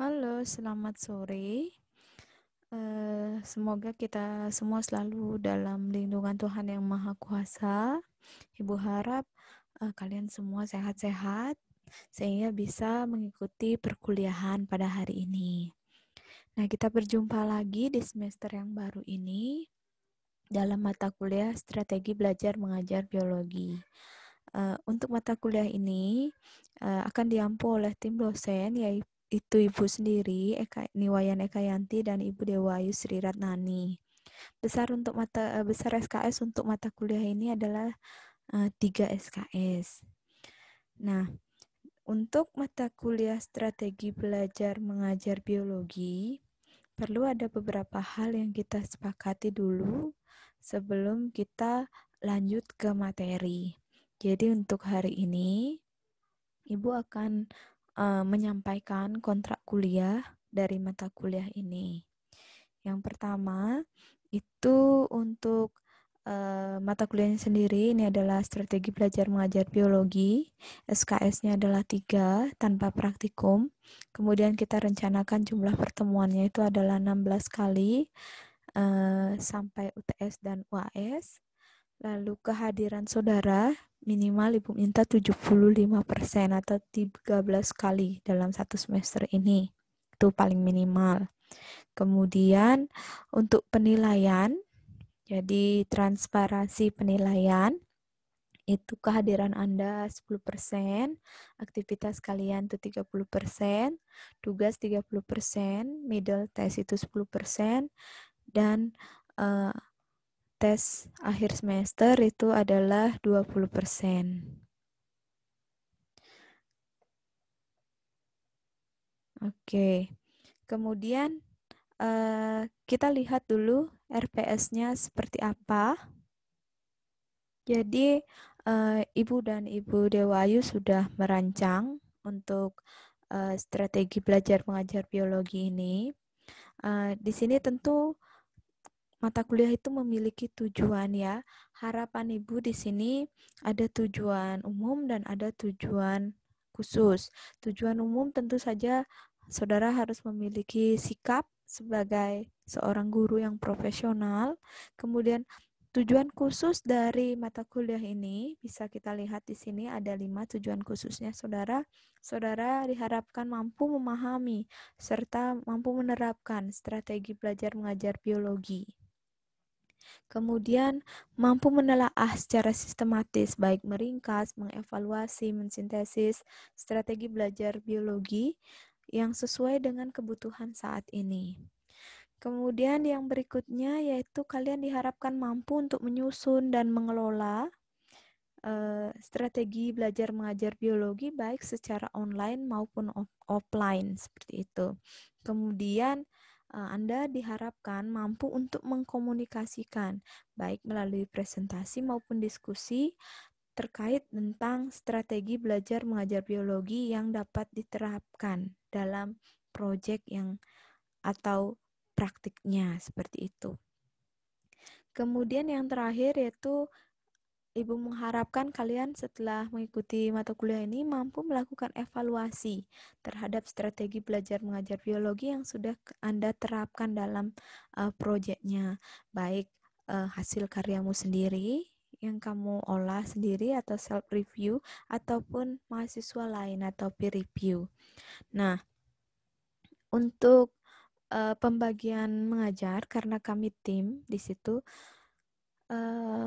Halo, selamat sore. Semoga kita semua selalu dalam lindungan Tuhan Yang Maha Kuasa. Ibu harap kalian semua sehat-sehat sehingga bisa mengikuti perkuliahan pada hari ini. Nah, kita berjumpa lagi di semester yang baru ini dalam mata kuliah Strategi Belajar Mengajar Biologi. Untuk mata kuliah ini akan diampu oleh tim dosen, yaitu Ibu sendiri, Niwayan Ekayanti, dan Ibu Dewayu Sri Ratnani. Besar SKS untuk mata kuliah ini adalah 3 SKS. Nah, untuk mata kuliah Strategi Belajar Mengajar Biologi, perlu ada beberapa hal yang kita sepakati dulu sebelum kita lanjut ke materi. Jadi untuk hari ini, Ibu akan menyampaikan kontrak kuliah dari mata kuliah ini. Yang pertama, itu untuk mata kuliahnya sendiri, ini adalah Strategi Belajar Mengajar Biologi. SKS-nya adalah 3 tanpa praktikum. Kemudian kita rencanakan jumlah pertemuannya itu adalah 16 kali sampai UTS dan UAS. Lalu kehadiran saudara minimal Ibu minta 75% atau 13 kali dalam satu semester ini. Itu paling minimal. Kemudian untuk penilaian, jadi transparansi penilaian, itu kehadiran Anda 10%, aktivitas kalian itu 30%, tugas 30%, middle test itu 10%, dan tes akhir semester itu adalah 20%. Oke. Kemudian kita lihat dulu RPS-nya seperti apa. Jadi Ibu dan Ibu Dewayu sudah merancang untuk strategi belajar mengajar biologi ini. Di sini tentu mata kuliah itu memiliki tujuan ya. Harapan Ibu di sini ada tujuan umum dan ada tujuan khusus. Tujuan umum tentu saja saudara harus memiliki sikap sebagai seorang guru yang profesional. Kemudian tujuan khusus dari mata kuliah ini bisa kita lihat di sini ada 5 tujuan khususnya saudara. Saudara diharapkan mampu memahami serta mampu menerapkan strategi belajar mengajar biologi. Kemudian mampu menelaah secara sistematis, baik meringkas, mengevaluasi, mensintesis strategi belajar biologi yang sesuai dengan kebutuhan saat ini. Kemudian yang berikutnya yaitu kalian diharapkan mampu untuk menyusun dan mengelola strategi belajar mengajar biologi baik secara online maupun offline seperti itu. Kemudian Anda diharapkan mampu untuk mengkomunikasikan baik melalui presentasi maupun diskusi terkait tentang strategi belajar mengajar biologi yang dapat diterapkan dalam proyek yang atau praktiknya seperti itu. Kemudian yang terakhir yaitu Ibu mengharapkan kalian setelah mengikuti mata kuliah ini mampu melakukan evaluasi terhadap strategi belajar mengajar biologi yang sudah Anda terapkan dalam proyeknya, baik hasil karyamu sendiri yang kamu olah sendiri atau self review ataupun mahasiswa lain atau peer review. Nah, untuk pembagian mengajar karena kami tim di situ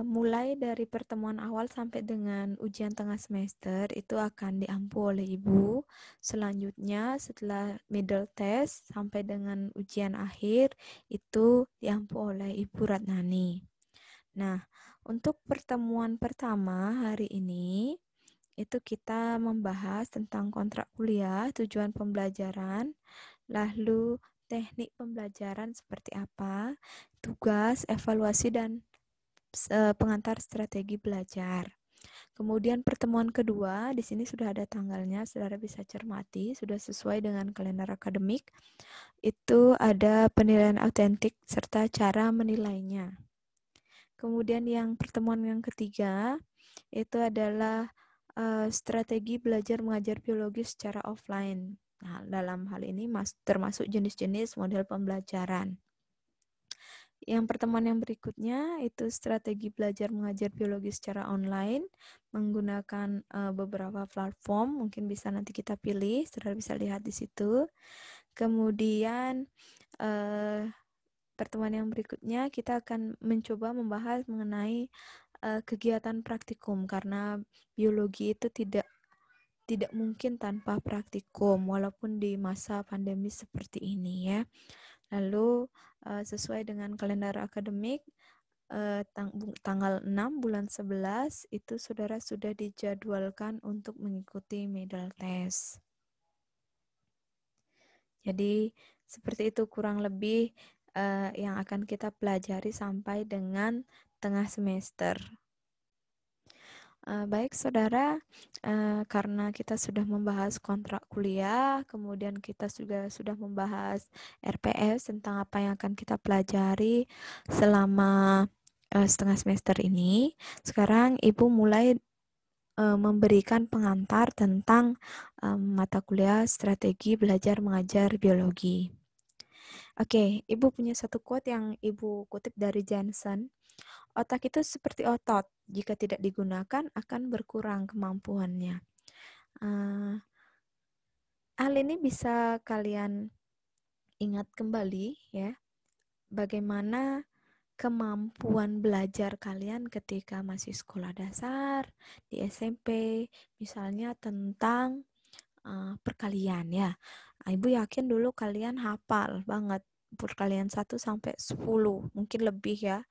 mulai dari pertemuan awal sampai dengan ujian tengah semester itu akan diampu oleh Ibu. Selanjutnya setelah middle test sampai dengan ujian akhir itu diampu oleh Ibu Ratnani. Nah, untuk pertemuan pertama hari ini itu kita membahas tentang kontrak kuliah, tujuan pembelajaran, lalu teknik pembelajaran seperti apa, tugas, evaluasi, dan pengantar strategi belajar. Kemudian pertemuan kedua, di sini sudah ada tanggalnya, saudara bisa cermati, sudah sesuai dengan kalender akademik. Itu ada penilaian autentik serta cara menilainya. Kemudian yang pertemuan yang ketiga, itu adalah strategi belajar mengajar biologi secara offline. Nah, dalam hal ini termasuk jenis-jenis model pembelajaran. Yang pertemuan yang berikutnya itu strategi belajar mengajar biologi secara online menggunakan beberapa platform, mungkin bisa nanti kita pilih, saudara bisa lihat di situ. Kemudian pertemuan yang berikutnya kita akan mencoba membahas mengenai kegiatan praktikum, karena biologi itu tidak mungkin tanpa praktikum walaupun di masa pandemi seperti ini ya. Lalu sesuai dengan kalender akademik tanggal 6 bulan 11 itu saudara sudah dijadwalkan untuk mengikuti medal test. Jadi seperti itu kurang lebih yang akan kita pelajari sampai dengan tengah semester. Baik saudara, karena kita sudah membahas kontrak kuliah, kemudian kita juga sudah membahas RPS tentang apa yang akan kita pelajari selama setengah semester ini. Sekarang Ibu mulai memberikan pengantar tentang mata kuliah strategi belajar mengajar biologi. Oke, Ibu punya satu quote yang Ibu kutip dari Jensen. Otak itu seperti otot, jika tidak digunakan akan berkurang kemampuannya. Hal ini bisa kalian ingat kembali ya, bagaimana kemampuan belajar kalian ketika masih sekolah dasar, di SMP, misalnya tentang perkalian ya. Ibu yakin dulu kalian hafal banget perkalian 1 sampai 10, mungkin lebih ya.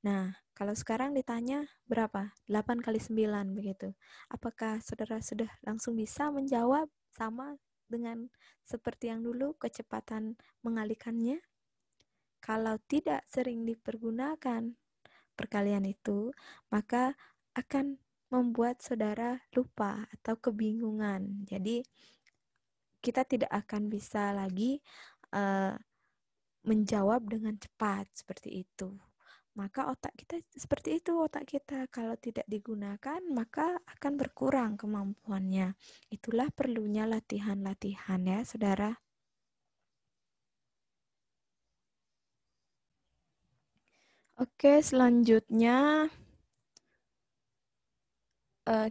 Nah, kalau sekarang ditanya berapa? 8 kali 9 begitu. Apakah saudara sudah langsung bisa menjawab sama dengan seperti yang dulu kecepatan mengalihkannya? Kalau tidak sering dipergunakan perkalian itu, maka akan membuat saudara lupa atau kebingungan. Jadi, kita tidak akan bisa lagi menjawab dengan cepat seperti itu. Maka otak kita seperti itu, otak kita kalau tidak digunakan maka akan berkurang kemampuannya. Itulah perlunya latihan-latihan ya saudara. Oke, selanjutnya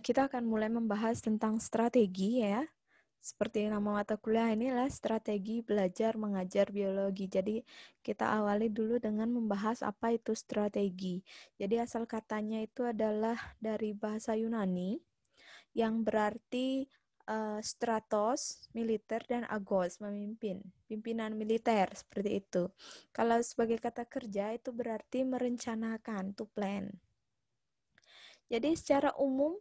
kita akan mulai membahas tentang strategi ya. Seperti nama mata kuliah inilah strategi belajar mengajar biologi. Jadi kita awali dulu dengan membahas apa itu strategi. Jadi asal katanya itu adalah dari bahasa Yunani yang berarti stratos, militer, dan agos, memimpin, pimpinan militer, seperti itu. Kalau sebagai kata kerja itu berarti merencanakan, to plan. Jadi secara umum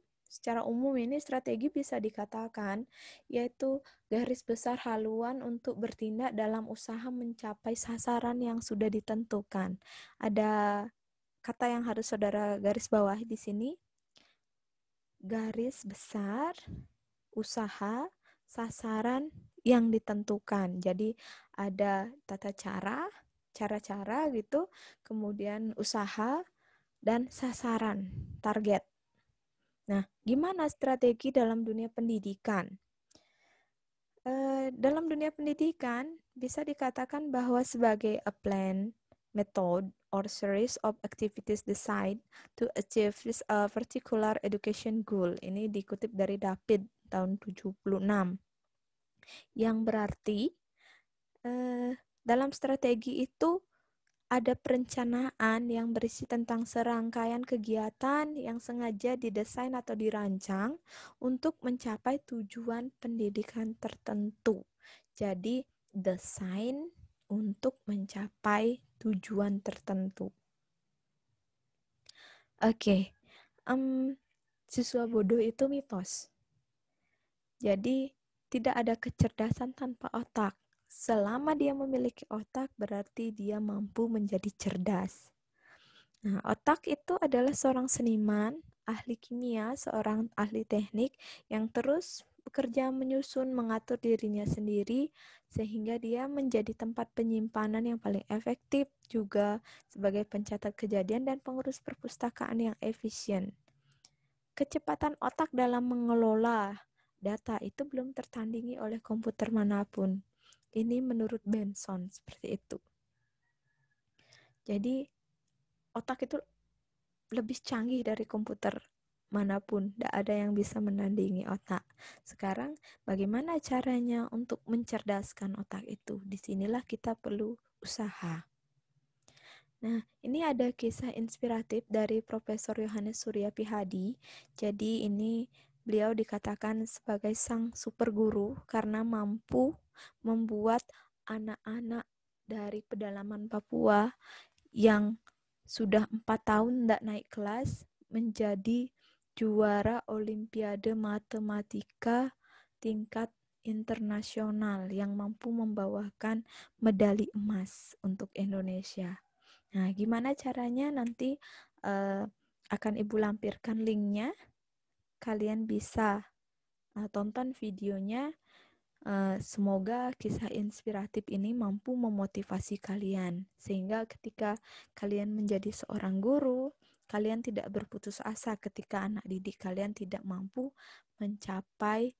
ini strategi bisa dikatakan yaitu garis besar haluan untuk bertindak dalam usaha mencapai sasaran yang sudah ditentukan. Ada kata yang harus saudara garis bawahi di sini. Garis besar, usaha, sasaran yang ditentukan. Jadi ada tata cara gitu, kemudian usaha dan sasaran, target. Nah, gimana strategi dalam dunia pendidikan? Dalam dunia pendidikan, bisa dikatakan bahwa sebagai a plan, method, or series of activities designed to achieve a particular education goal. Ini dikutip dari David tahun 76. Yang berarti, dalam strategi itu ada perencanaan yang berisi tentang serangkaian kegiatan yang sengaja didesain atau dirancang untuk mencapai tujuan pendidikan tertentu. Jadi, desain untuk mencapai tujuan tertentu. Oke, siswa bodoh itu mitos. Jadi, tidak ada kecerdasan tanpa otak. Selama dia memiliki otak, berarti dia mampu menjadi cerdas. Nah, otak itu adalah seorang seniman, ahli kimia, seorang ahli teknik yang terus bekerja menyusun, mengatur dirinya sendiri, sehingga dia menjadi tempat penyimpanan yang paling efektif, juga sebagai pencatat kejadian dan pengurus perpustakaan yang efisien. Kecepatan otak dalam mengelola data itu belum tertandingi oleh komputer manapun. Ini menurut Benson seperti itu. Jadi otak itu lebih canggih dari komputer manapun. Tidak ada yang bisa menandingi otak. Sekarang bagaimana caranya untuk mencerdaskan otak itu? Disinilah kita perlu usaha. Nah, ini ada kisah inspiratif dari Profesor Yohanes Surya Pihadi. Jadi ini beliau dikatakan sebagai sang super guru karena mampu membuat anak-anak dari pedalaman Papua yang sudah 4 tahun tidak naik kelas menjadi juara Olimpiade Matematika tingkat internasional yang mampu membawakan medali emas untuk Indonesia. Nah, gimana caranya nanti akan Ibu lampirkan linknya. Kalian bisa tonton videonya. Semoga kisah inspiratif ini mampu memotivasi kalian. Sehingga ketika kalian menjadi seorang guru, kalian tidak berputus asa ketika anak didik kalian tidak mampu mencapai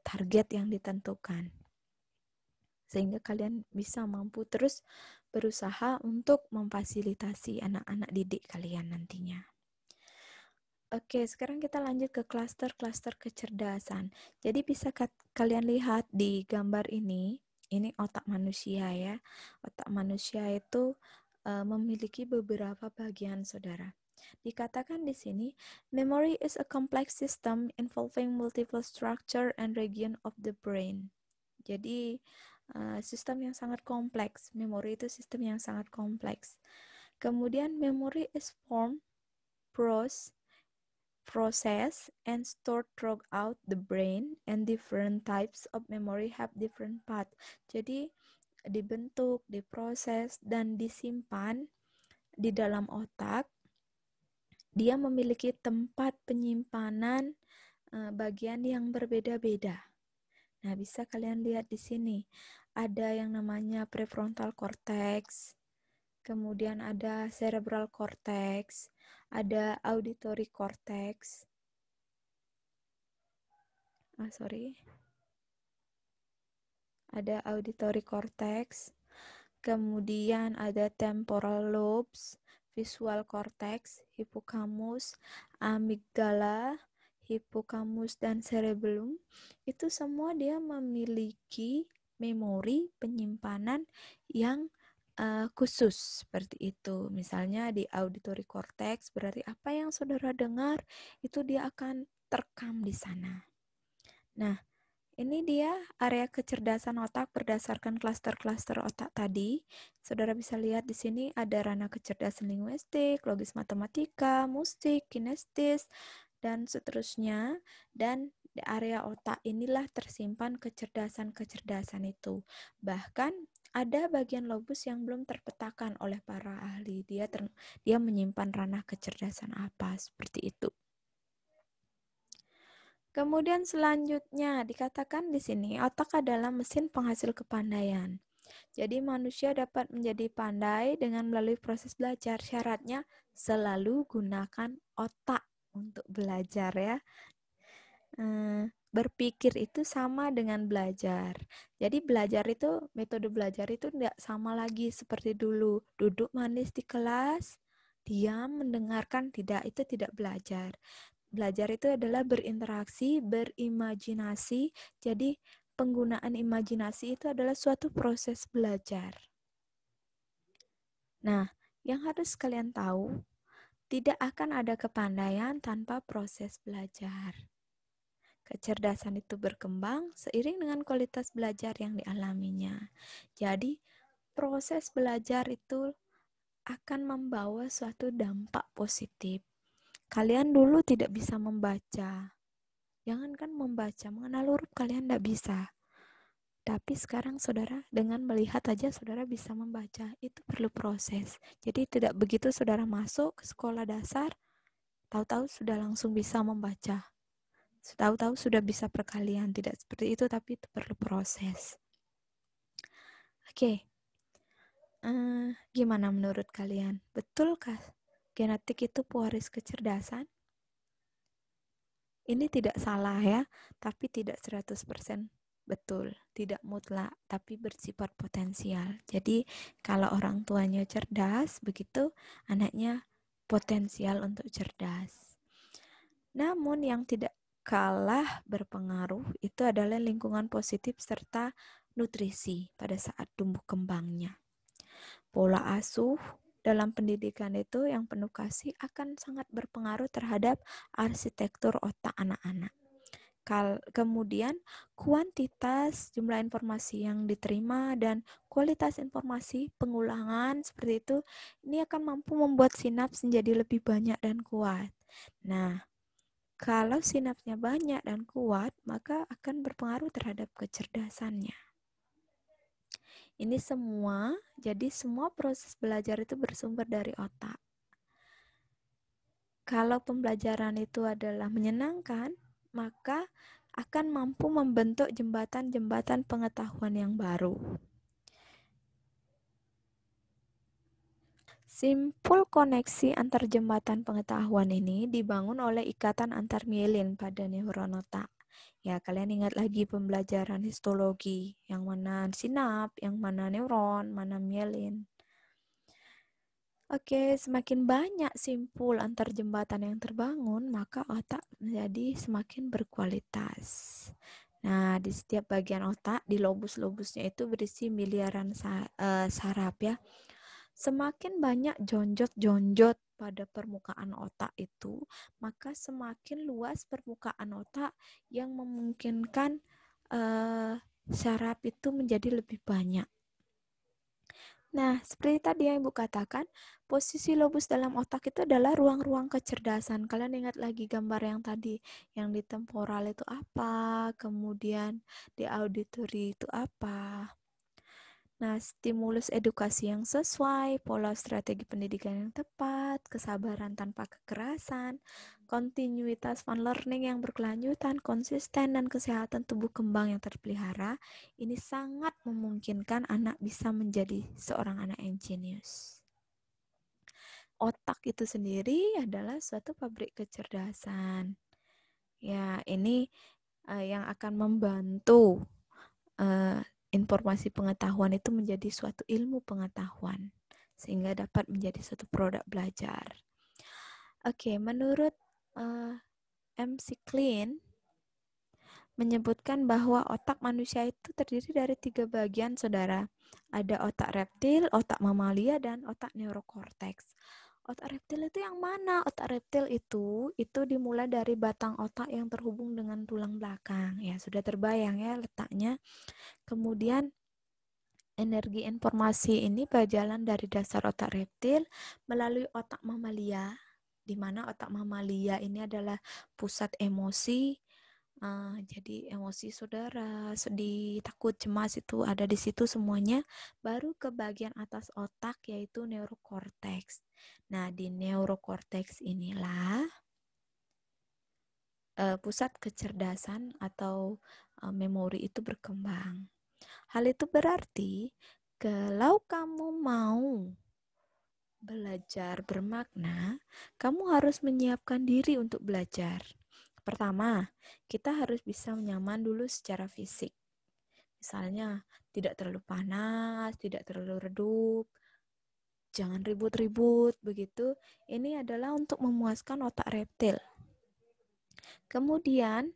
target yang ditentukan. Sehingga kalian bisa mampu terus berusaha untuk memfasilitasi anak-anak didik kalian nantinya. Oke, sekarang kita lanjut ke klaster-klaster kecerdasan. Jadi bisa kalian lihat di gambar ini otak manusia ya. Otak manusia itu memiliki beberapa bagian, saudara. Dikatakan di sini, memory is a complex system involving multiple structure and region of the brain. Jadi sistem yang sangat kompleks. Memori itu sistem yang sangat kompleks. Kemudian memory is formed, process and stored throughout the brain, and different types of memory have different path. Jadi dibentuk, diproses, dan disimpan di dalam otak. Dia memiliki tempat penyimpanan bagian yang berbeda-beda. Nah, bisa kalian lihat di sini. Ada yang namanya prefrontal cortex, kemudian ada cerebral cortex, ada auditory cortex. Ada auditory cortex, kemudian ada temporal lobes, visual cortex, hippocampus, amygdala, hippocampus dan cerebellum. Itu semua dia memiliki memori penyimpanan yang khusus seperti itu. Misalnya di auditory cortex berarti apa yang saudara dengar itu dia akan terekam di sana. Nah, ini dia area kecerdasan otak berdasarkan klaster-klaster otak tadi. Saudara bisa lihat di sini ada ranah kecerdasan linguistik, logis matematika, musik, kinestis, dan seterusnya. Dan di area otak inilah tersimpan kecerdasan-kecerdasan itu. Bahkan ada bagian lobus yang belum terpetakan oleh para ahli. Dia menyimpan ranah kecerdasan apa, seperti itu. Kemudian selanjutnya dikatakan di sini otak adalah mesin penghasil kepandaian. Jadi manusia dapat menjadi pandai dengan melalui proses belajar. Syaratnya selalu gunakan otak untuk belajar ya. Berpikir itu sama dengan belajar. Jadi belajar itu, metode belajar itu tidak sama lagi seperti dulu. Duduk manis di kelas, diam, mendengarkan, itu tidak belajar. Belajar itu adalah berinteraksi, berimajinasi. Jadi penggunaan imajinasi itu adalah suatu proses belajar. Nah, yang harus kalian tahu, tidak akan ada kepandaian tanpa proses belajar. Kecerdasan itu berkembang seiring dengan kualitas belajar yang dialaminya. Jadi, proses belajar itu akan membawa suatu dampak positif. Kalian dulu tidak bisa membaca. Jangankan membaca, mengenal huruf kalian tidak bisa. Tapi sekarang saudara, dengan melihat aja saudara bisa membaca. Itu perlu proses. Jadi tidak begitu saudara masuk ke sekolah dasar, tahu-tahu sudah langsung bisa membaca. Tahu-tahu sudah bisa perkalian. Tidak seperti itu, tapi itu perlu proses. Oke. Gimana menurut kalian? Betulkah genetik itu pewaris kecerdasan? Ini tidak salah ya, tapi tidak 100% betul, tidak mutlak, tapi bersifat potensial. Jadi kalau orang tuanya cerdas, begitu anaknya potensial untuk cerdas. Namun yang tidak kalah berpengaruh itu adalah lingkungan positif serta nutrisi pada saat tumbuh kembangnya. Pola asuh dalam pendidikan itu yang penuh kasih akan sangat berpengaruh terhadap arsitektur otak anak-anak. Kemudian kuantitas jumlah informasi yang diterima dan kualitas informasi pengulangan seperti itu, ini akan mampu membuat sinaps menjadi lebih banyak dan kuat. Nah, kalau sinapsnya banyak dan kuat, maka akan berpengaruh terhadap kecerdasannya. Ini semua, jadi semua proses belajar itu bersumber dari otak. Kalau pembelajaran itu adalah menyenangkan, maka akan mampu membentuk jembatan-jembatan pengetahuan yang baru. Simpul koneksi antar jembatan pengetahuan ini dibangun oleh ikatan antar mielin pada neuron otak. Ya, kalian ingat lagi pembelajaran histologi, yang mana sinap, yang mana neuron, mana mielin. Oke, semakin banyak simpul antar jembatan yang terbangun, maka otak menjadi semakin berkualitas. Nah, di setiap bagian otak, di lobus-lobusnya itu berisi miliaran saraf ya. Semakin banyak jonjot-jonjot pada permukaan otak itu, maka semakin luas permukaan otak yang memungkinkan saraf itu menjadi lebih banyak. Nah, seperti tadi yang Ibu katakan, posisi lobus dalam otak itu adalah ruang-ruang kecerdasan. Kalian ingat lagi gambar yang tadi, yang di temporal itu apa, kemudian di auditory itu apa. Nah, stimulus edukasi yang sesuai, pola strategi pendidikan yang tepat, kesabaran tanpa kekerasan, kontinuitas fun learning yang berkelanjutan, konsisten, dan kesehatan tubuh kembang yang terpelihara, ini sangat memungkinkan anak bisa menjadi seorang anak yang jenius. Otak itu sendiri adalah suatu pabrik kecerdasan. Ya, ini yang akan membantu informasi pengetahuan itu menjadi suatu ilmu pengetahuan sehingga dapat menjadi suatu produk belajar. Oke, menurut MC Klein menyebutkan bahwa otak manusia itu terdiri dari 3 bagian, saudara. Ada otak reptil, otak mamalia, dan otak neurokorteks. Otak reptil itu yang mana? Otak reptil itu dimulai dari batang otak yang terhubung dengan tulang belakang. Ya, sudah terbayang ya letaknya. Kemudian energi informasi ini berjalan dari dasar otak reptil melalui otak mamalia, di mana otak mamalia ini adalah pusat emosi. Jadi emosi saudara, sedih, takut, cemas itu ada di situ semuanya. Baru ke bagian atas otak yaitu neurokorteks. Nah, di neurokorteks inilah pusat kecerdasan atau memori itu berkembang. Hal itu berarti kalau kamu mau belajar bermakna, kamu harus menyiapkan diri untuk belajar. Pertama, kita harus bisa nyaman dulu secara fisik. Misalnya, tidak terlalu panas, tidak terlalu redup, jangan ribut-ribut, begitu. Ini adalah untuk memuaskan otak reptil. Kemudian,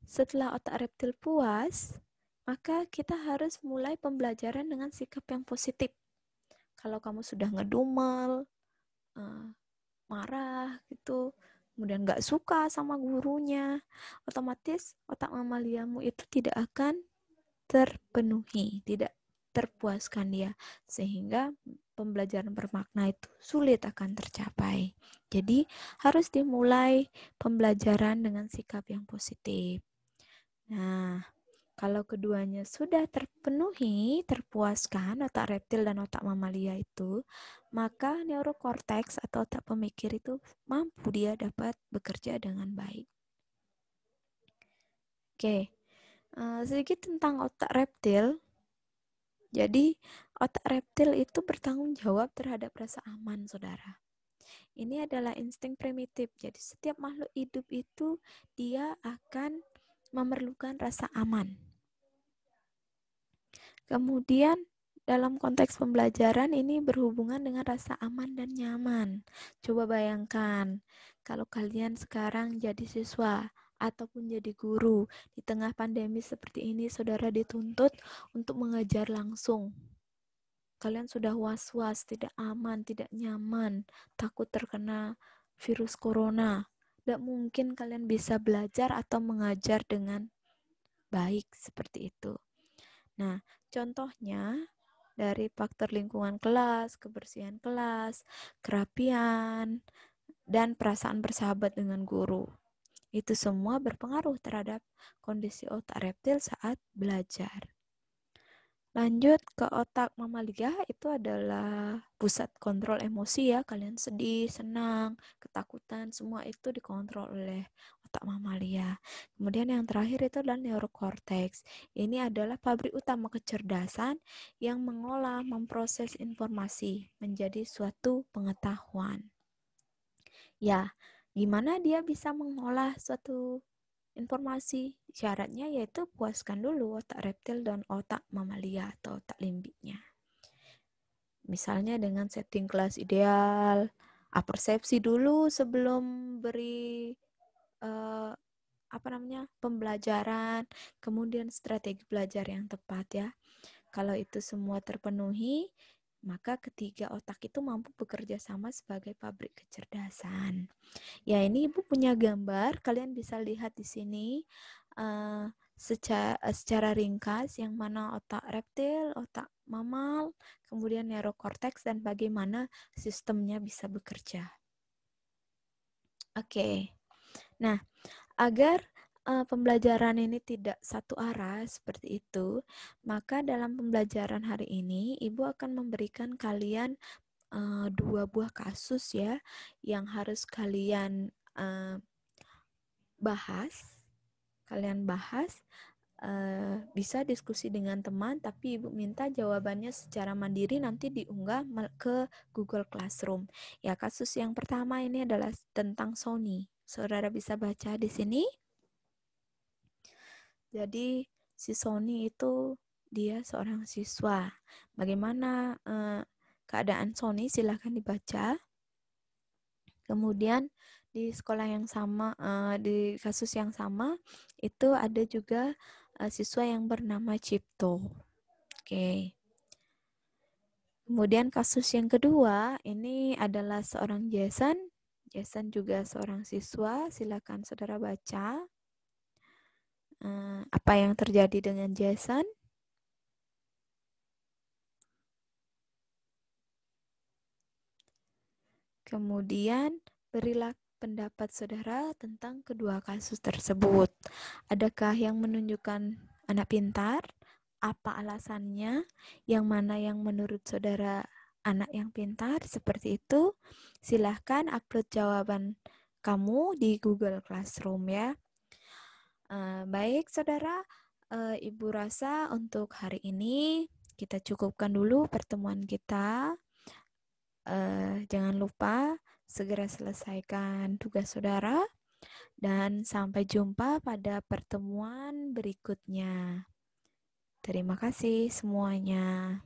setelah otak reptil puas, maka kita harus mulai pembelajaran dengan sikap yang positif. Kalau kamu sudah ngedumel, marah gitu, kemudian nggak suka sama gurunya, otomatis otak mamaliamu itu tidak akan terpenuhi, tidak terpuaskan dia, sehingga pembelajaran bermakna itu sulit akan tercapai. Jadi harus dimulai pembelajaran dengan sikap yang positif. Nah, kalau keduanya sudah terpenuhi, terpuaskan otak reptil dan otak mamalia itu, maka neurokorteks atau otak pemikir itu mampu dia dapat bekerja dengan baik. Oke, sedikit tentang otak reptil. Jadi, otak reptil itu bertanggung jawab terhadap rasa aman, saudara. Ini adalah insting primitif. Jadi setiap makhluk hidup itu dia akan memerlukan rasa aman. Kemudian dalam konteks pembelajaran ini berhubungan dengan rasa aman dan nyaman. Coba bayangkan kalau kalian sekarang jadi siswa ataupun jadi guru di tengah pandemi seperti ini, saudara dituntut untuk mengajar langsung. Kalian sudah was-was, tidak aman, tidak nyaman, takut terkena virus corona. Tidak mungkin kalian bisa belajar atau mengajar dengan baik seperti itu. Nah, contohnya dari faktor lingkungan kelas, kebersihan kelas, kerapian, dan perasaan bersahabat dengan guru. Itu semua berpengaruh terhadap kondisi otak reptil saat belajar. Lanjut ke otak mamalia, itu adalah pusat kontrol emosi ya. Kalian sedih, senang, ketakutan, semua itu dikontrol oleh otak mamalia. Kemudian yang terakhir itu adalah neurokorteks. Ini adalah pabrik utama kecerdasan yang mengolah, memproses informasi menjadi suatu pengetahuan. Ya, gimana dia bisa mengolah suatu informasi? Syaratnya yaitu puaskan dulu otak reptil dan otak mamalia atau otak limbiknya. Misalnya dengan setting kelas ideal, apersepsi dulu sebelum beri pembelajaran, kemudian strategi belajar yang tepat ya. Kalau itu semua terpenuhi, maka ketiga otak itu mampu bekerja sama sebagai pabrik kecerdasan. Ya, ini Ibu punya gambar, kalian bisa lihat di sini secara ringkas yang mana otak reptil, otak mamal, kemudian neurokorteks dan bagaimana sistemnya bisa bekerja. Oke. Nah, agar pembelajaran ini tidak satu arah seperti itu, maka dalam pembelajaran hari ini Ibu akan memberikan kalian 2 buah kasus ya yang harus kalian bahas. Kalian bahas, bisa diskusi dengan teman, tapi Ibu minta jawabannya secara mandiri nanti diunggah ke Google Classroom. Ya, kasus yang pertama ini adalah tentang Sony. Saudara bisa baca di sini. Jadi si Sony itu dia seorang siswa. Bagaimana keadaan Sony? Silahkan dibaca. Kemudian di sekolah yang sama, di kasus yang sama, itu ada juga siswa yang bernama Cipto. Oke. Kemudian kasus yang kedua, ini adalah seorang Jason. Jason juga seorang siswa. Silakan saudara baca. Apa yang terjadi dengan Jason? Kemudian berilah pendapat saudara tentang kedua kasus tersebut. Adakah yang menunjukkan anak pintar? Apa alasannya? Yang mana yang menurut saudara anak yang pintar? Seperti itu. Silahkan upload jawaban kamu di Google Classroom ya. Baik saudara, Ibu rasa untuk hari ini kita cukupkan dulu pertemuan kita. Jangan lupa segera selesaikan tugas saudara dan sampai jumpa pada pertemuan berikutnya. Terima kasih semuanya.